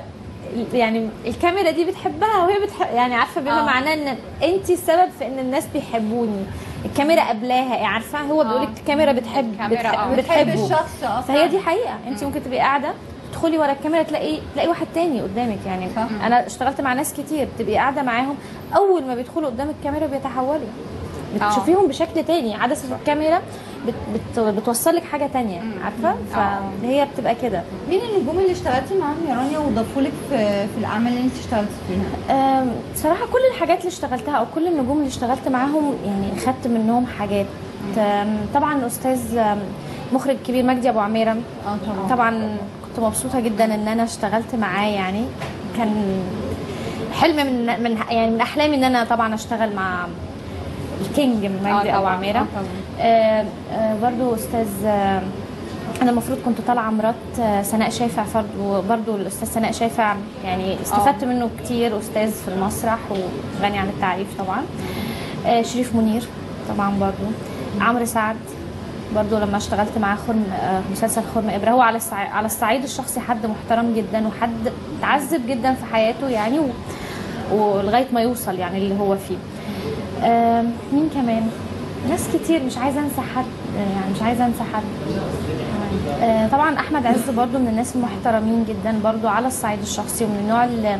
يعني الكاميرا دي بتحبها وهي يعني عارفه بما معناه ان انت السبب في ان الناس بيحبوني، الكاميرا قبلاها عارفه هو بيقول لك الكاميرا بتحب الشخص فهي دي حقيقه. انت ممكن تبقي قاعده تدخلي ورا الكاميرا تلاقي واحد تاني قدامك يعني. انا اشتغلت مع ناس كتير بتبقي قاعده معاهم اول ما بيدخلوا قدام الكاميرا بيتحولوا، بتشوفيهم بشكل تاني، عدسه الكاميرا بتوصل لك حاجه تانية عارفه، فهي بتبقى كده. مين النجوم اللي اشتغلتي معاهم يا رانيا وضافوا لك في الاعمال اللي انت اشتغلتي فيها؟ صراحه كل الحاجات اللي اشتغلتها او كل النجوم اللي اشتغلت معاهم يعني خدت منهم حاجات. طبعا الاستاذ مخرج كبير مجدي ابو عميره طبعا كنت مبسوطه جدا ان انا اشتغلت معاه، يعني كان حلم من احلامي ان انا طبعا اشتغل مع الكينج مجدي ابو عميره. برضو استاذ انا المفروض كنت طالعه مرات سناء شافع، برضو الاستاذ سناء شافع يعني استفدت منه كتير، استاذ في المسرح وغني عن التعريف طبعا. شريف منير طبعا برضو. عمرو سعد برضو لما اشتغلت معاه مسلسل خرم ابره، هو على الصعيد الشخصي حد محترم جدا وحد تعذب جدا في حياته يعني ولغايه ما يوصل يعني اللي هو فيه. مين كمان؟ ناس كتير مش عايزه انسى حد يعني مش عايزه انسى حد. طبعا احمد عز برضو من الناس المحترمين جدا برضو على الصعيد الشخصي ومن النوع اللي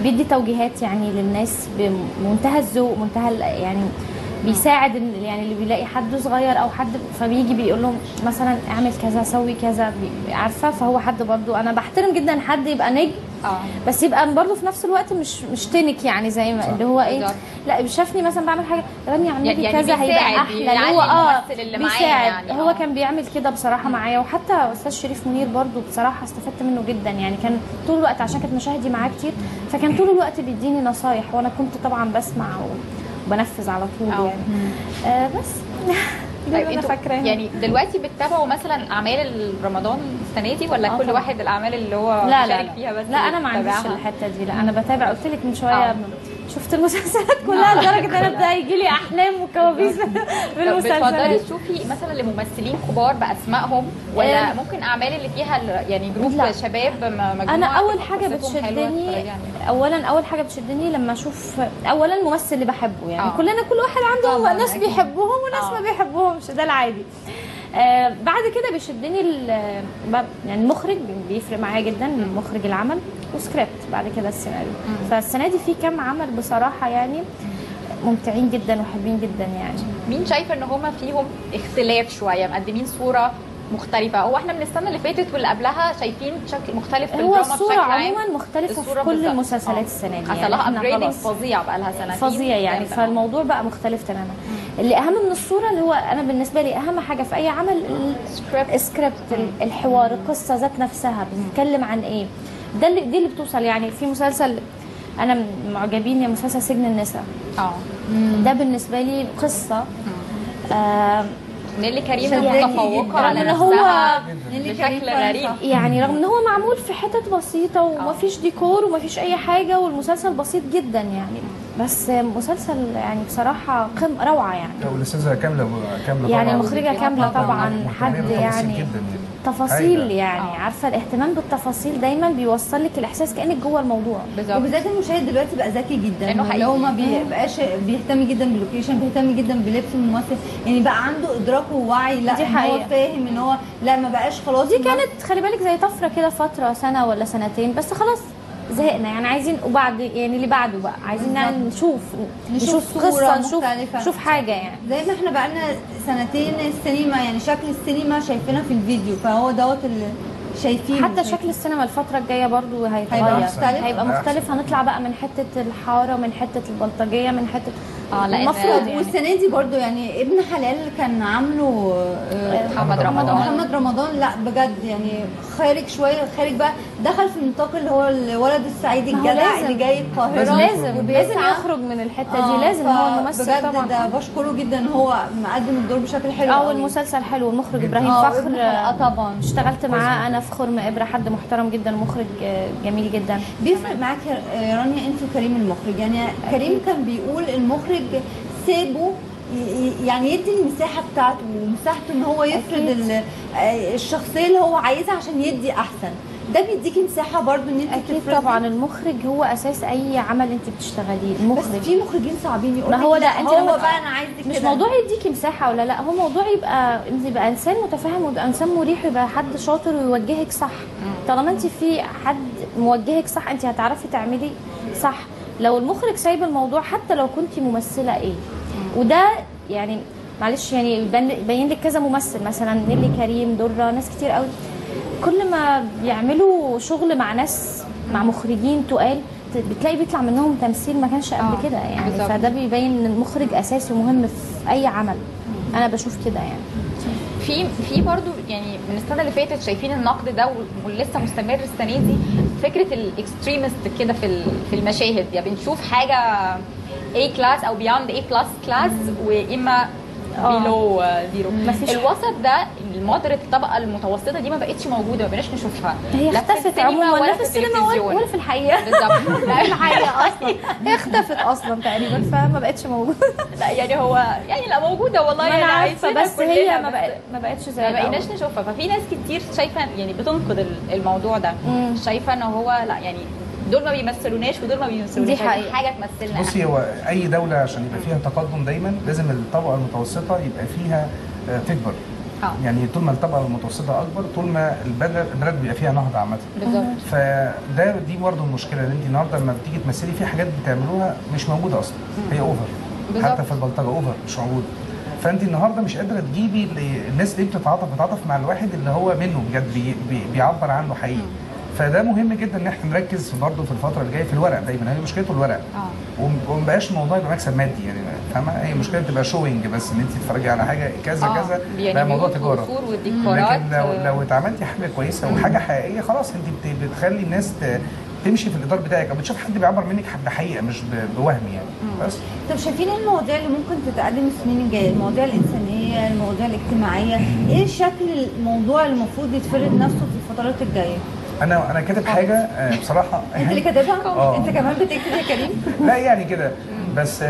بيدي توجيهات يعني للناس بمنتهى الذوق، منتهى يعني بيساعد يعني اللي بيلاقي حد صغير او حد فبيجي بيقول لهم مثلا اعمل كذا سوي كذا عارفه. فهو حد برضو انا بحترم جدا حد يبقى نجم بس يبقى برضه في نفس الوقت مش تنك يعني زي ما اللي هو ايه، لا شافني مثلا بعمل حاجه رانيا اعملي يعني كذا هيبقى احلى، اللي هو بيساعد يعني هو كان بيعمل كده بصراحه معايا. وحتى استاذ شريف منير برضه بصراحه استفدت منه جدا يعني، كان طول الوقت عشان كانت مشاهدي معاه كتير فكان طول الوقت بيديني نصايح وانا كنت طبعا بسمع وبنفذ على طول يعني. بس طيب انا فاكره يعني دلوقتي بتتابعوا مثلا اعمال رمضان السنه دي ولا كل واحد الاعمال اللي هو بيشارك فيها بس؟ لا انا ما عنديش الحته دي، لا انا بتابع. قلت لك من شويه شفت المسلسلات كلها لدرجه ان انا ابدا يجي لي احلام وكوابيس بالمسلسلات. بتفضلي تشوفي مثلا لممثلين كبار باسمائهم ولا ممكن اعمال اللي فيها يعني جروب شباب مجموعه؟ انا اول حاجه بتشدني اول حاجه بتشدني لما اشوف اولا الممثل اللي بحبه يعني كلنا كل واحد عنده ناس بيحبهم وناس ما بيحبوهمش، ده العادي. بعد كده بيشدني يعني المخرج بيفرق معايا جدا، مخرج العمل وسكريبت بعد كده السيناريو. فالسنه دي في كام عمل بصراحه يعني ممتعين جدا وحلوين جدا يعني. مين شايفه ان هما فيهم اختلاف شويه، مقدمين صوره مختلفه؟ هو احنا من السنه اللي فاتت واللي قبلها شايفين شكل مختلف في الدراما بشكل عام. هو الصوره عموما مختلفه في كل المسلسلات السنه دي يعني حصل لها ابجريدنج فظيع بقى لها سنتين فظيع يعني، فالموضوع بقى مختلف تماما. اللي اهم من الصوره اللي هو انا بالنسبه لي اهم حاجه في اي عمل السكريبت، الحوار، القصه ذات نفسها بتتكلم عن ايه، دي اللي بتوصل يعني. في مسلسل انا معجبين يا مسلسل سجن النساء، ده بالنسبه لي قصه نيلي كريم متفوقه على نفسها بشكل غريب يعني، رغم ان هو معمول في حتت بسيطه ومفيش ديكور ومفيش اي حاجه والمسلسل بسيط جدا يعني، بس مسلسل يعني بصراحه روعه يعني. والاستاذه كامله يعني المخرجه كامله طبعا حد يعني تفاصيل يعني عارفه الاهتمام بالتفاصيل دايما بيوصل لك الاحساس كانك جوه الموضوع. وبالذات المشاهد دلوقتي بقى ذكي جدا، اللي هو ما بيبقاش بيهتم جدا باللوكيشن، بيهتم جدا بلبس الممثل يعني، بقى عنده ادراك ووعي، لا ان هو فاهم ان هو لا ما بقاش خلاص. دي كانت خلي بالك زي طفره كده فتره سنه ولا سنتين بس خلاص زهقنا يعني، عايزين وبعد يعني اللي بعده بقى عايزين نشوف قصه نشوف حاجه يعني. زي ما احنا بقالنا سنتين السينما يعني شكل السينما شايفينها في الفيديو، فهو دوت اللي شايفينه. حتى شكل السينما الفتره الجايه برضو هيبقى مختلف. هنطلع بقى من حته الحاره، من حته البلطجيه، من حته المفروض يعني. والسنه دي برضو يعني ابن حلال كان عامله محمد رمضان لا بجد يعني خارج شويه، خارج بقى دخل في النطاق اللي هو الولد الصعيدي الجدع اللي جاي القاهره، لازم يخرج من الحته دي، لازم هو الممثل بجد طبعا. ده بشكره جدا، هو مقدم الدور بشكل حلو والمسلسل حلو، المخرج ابراهيم فخر طبعا اشتغلت معاه انا في خرم ابره، حد محترم جدا، مخرج جميل جدا. بيفرق معاك رانيا انت وكريم المخرج يعني؟ كريم كان بيقول المخرج سيبه يعني يدي المساحه بتاعته ومساحته ان هو يفرض الشخصيه اللي هو عايزها عشان يدي احسن، ده بيديكي مساحه برضو ان انت اكيد طبعا. المخرج هو اساس اي عمل انت بتشتغليه، المخرج. بس في مخرجين صعبين يقولوا ما هو ده انت هو بقى انا عايزك مش كده. موضوع يديكي مساحه ولا لا، هو موضوع يبقى انسان متفاهم ويبقى انسان مريح ويبقى حد شاطر ويوجهك صح. طالما انت في حد موجهك صح انت هتعرفي تعملي صح. لو المخرج سايب الموضوع حتى لو كنت ممثله ايه، وده يعني معلش يعني يبين لك كذا ممثل مثلا نيلي كريم، درة، ناس كتير قوي كل ما بيعملوا شغل مع ناس مع مخرجين تقال بتلاقي بيطلع منهم تمثيل ما كانش قبل كده يعني بالزبط. فده بيبين ان المخرج اساسي ومهم في اي عمل، انا بشوف كده يعني. في برضو يعني من السنه اللي فاتت شايفين النقد ده ولسه مستمر السنه دي، فكره الاكستريمست كده في المشاهد يعني، بنشوف حاجه A كلاس او بياند A بلس كلاس واما بيلو زيرو. الوسط ده المودريت، الطبقه المتوسطه دي ما بقتش موجوده، ما بقناش نشوفها. هي اختفت عموما ولا في السينما ولا في الحقيقه. بالظبط لا في الحقيقه اصلا هي اختفت اصلا تقريبا، فما بقتش موجوده. لا يعني هو يعني لا موجوده والله يعني عارفه، بس هي ما بقتش زي ما بقيناش نشوفها. ففي ناس كتير شايفه يعني بتنقد الموضوع ده، شايفه ان هو لا يعني دول ما بيمثلوناش ودول ما بيمثلوناش، دي حاجه تمثلنا. بصي هو اي دوله عشان يبقى فيها تقدم دايما لازم الطبقه المتوسطه يبقى فيها تكبر. يعني طول ما الطبقه المتوسطه اكبر طول ما البلد بيبقى فيها نهضه عامه. بالظبط. دي برضه المشكله، ان انت النهارده لما بتيجي تمثلي في حاجات بتعملوها مش موجوده اصلا، هي اوفر. حتى في البلطجه اوفر مش موجود. فانت النهارده مش قادره تجيبي الناس اللي بتتعاطف مع الواحد اللي هو منه بجد بيعبر عنه حقيقي. فده مهم جدا ان احنا نركز برضه في الفتره اللي جايه في الورق دايما، هي مشكلته الورق. وما بقاش الموضوع يبقى مكسب مادي يعني، فاهمه؟ هي مشكله تبقى شوينج بس، ان انت تتفرجي على حاجه كذا كذا، بقى موضوع تجاره. والديكورات لكن لو اتعملتي حاجه كويسه وحاجه حقيقيه خلاص، انت بتخلي الناس تمشي في الاطار بتاعك، او بتشوف حد بيعبر منك بحقيقه مش بوهم يعني. بس طب شايفين ايه المواضيع اللي ممكن تتقدم السنين الجايه؟ المواضيع الانسانيه، المواضيع الاجتماعيه، ايه شكل الموضوع اللي المفروض يتفرض نفسه في الفترات الجايه؟ انا كاتب حاجه بصراحه. انت اللي كاتبها؟ انت كمان بتكتب يا كريم؟ لا يعني كده بس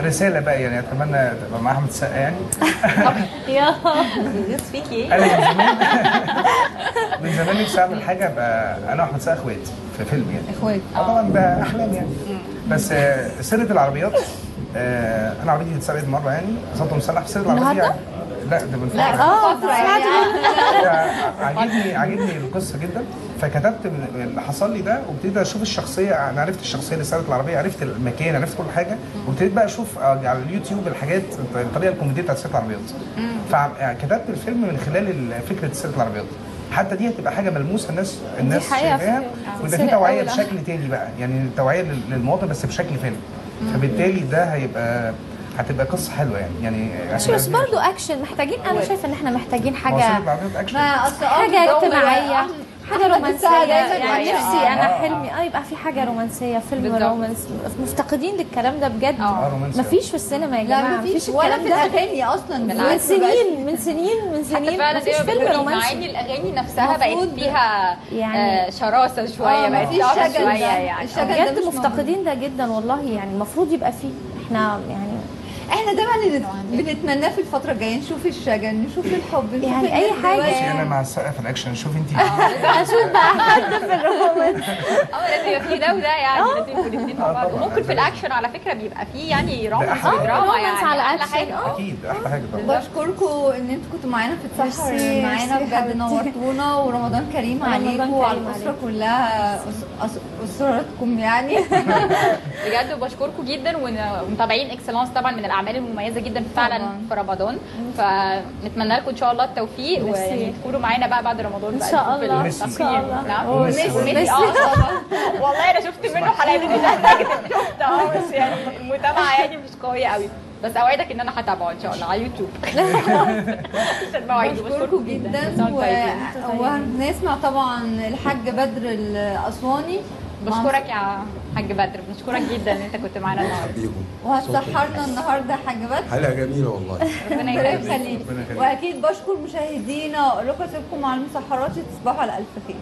رساله بقى يعني، اتمنى تبقى مع احمد السقا يعني. يا فيك ايه؟ انا من زمان نفسي اعمل حاجه ابقى انا واحمد السقا اخوات في فيلم يعني. اخوات طبعا ده احلام يعني. بس سيره العربيات، انا عربيتي اتسرقت مره يعني، ظبط مسلح في سيره العربيات يعني. لا ده من فتره يعني. عاجبني القصه جدا، فكتبت اللي حصل لي ده، وابتديت اشوف الشخصيه. انا عرفت الشخصيه اللي سرقت العربيه، عرفت المكان، عرفت كل حاجه، وابتديت بقى اشوف على اليوتيوب الحاجات، الطريقه الكوميديه بتاعت سرقه العربيات. فكتبت الفيلم من خلال فكره سرقه العربيات. حتى دي هتبقى حاجه ملموسه، الناس شايفاها، ويبقى في توعيه بشكل تاني بقى يعني، توعيه للمواطن بس بشكل فيلم. فبالتالي ده هتبقى قصه حلوه يعني بس برضه اكشن محتاجين. انا شايفه ان احنا محتاجين حاجه حاجه اجتماعيه، حاجه رومانسيه يعني. نفسي انا آه. حلمي يبقى في حاجه رومانسيه، فيلم بالظبط. رومانس. مفتقدين للكلام ده بجد. رومانسية. مفيش في السينما يا لا جماعه، مفيش مفيش ولا الكلام في ده الاغاني اصلا من سنين من سنين من حتى سنين. فعلا مفيش زي ما فيلم بتقولي، مع رومانسي. ان الاغاني نفسها بقت مفروض فيها يعني شراسه شويه، بقت مفيش صعبة شجن شويه ده. يعني. الشجن ده بجد مش مفتقدين ده جدا والله يعني. المفروض يبقى فيه. احنا يعني احنا دايما اللي بنتمناه في الفتره الجايه نشوف الشجن، نشوف الحب، نشوف يعني أي الناس حاجة دلوقتي. بصي انا مع السقا في الاكشن، شوف انت. اشوف بقى حد في الرومانس. لازم يبقى في ده وده يعني، لازم يبقوا الاثنين مع بعض. طبعاً. وممكن في الاكشن على فكره بيبقى فيه يعني رومانس أحلى حاجة. ودراما رومانس يعني، على احلى أكشن. حاجه. اكيد احلى حاجه طبعا. بشكركم ان انتوا كنتوا معانا في السحر ميرسي، معانا ميرسي بجد، حبيبتي. نورتونا، ورمضان كريم رمضان عليكم كريم وعلى الاسره عليكم. كلها، اسرتكم يعني. بجد وبشكركم جدا، ومتابعين اكسلانس طبعا من الاعمال المميزه جدا فعلا طبعاً. في رمضان. فنتمنى لكم ان شاء الله التوفيق، ويعني تكونوا معانا بقى بعد رمضان ان بقى شاء نشوف الله ان التقييم. شاء الله. نعم. وميسي. وميسي طبعا. والله انا شفت منه حلقات مش محتاجه شفت بس يعني المتابعه يعني مش قويه قوي، بس اوعدك ان انا هتابعه ان شاء الله على اليوتيوب. عشان مواعيده. بشكركم جدا وهنسمع طبعا الحاج بدر الاسواني. بشكرك يا حاج بدر، بنشكرك جدا ان انت كنت معانا النهارده، بيهم وهتسحرنا النهارده حاج بدر. حلقه جميله والله. ربنا ربنا يخليك. يخليك. واكيد بشكر مشاهدينا، اقول لكم اسيبكم مع المسحرات، تصبحوا على الف خير.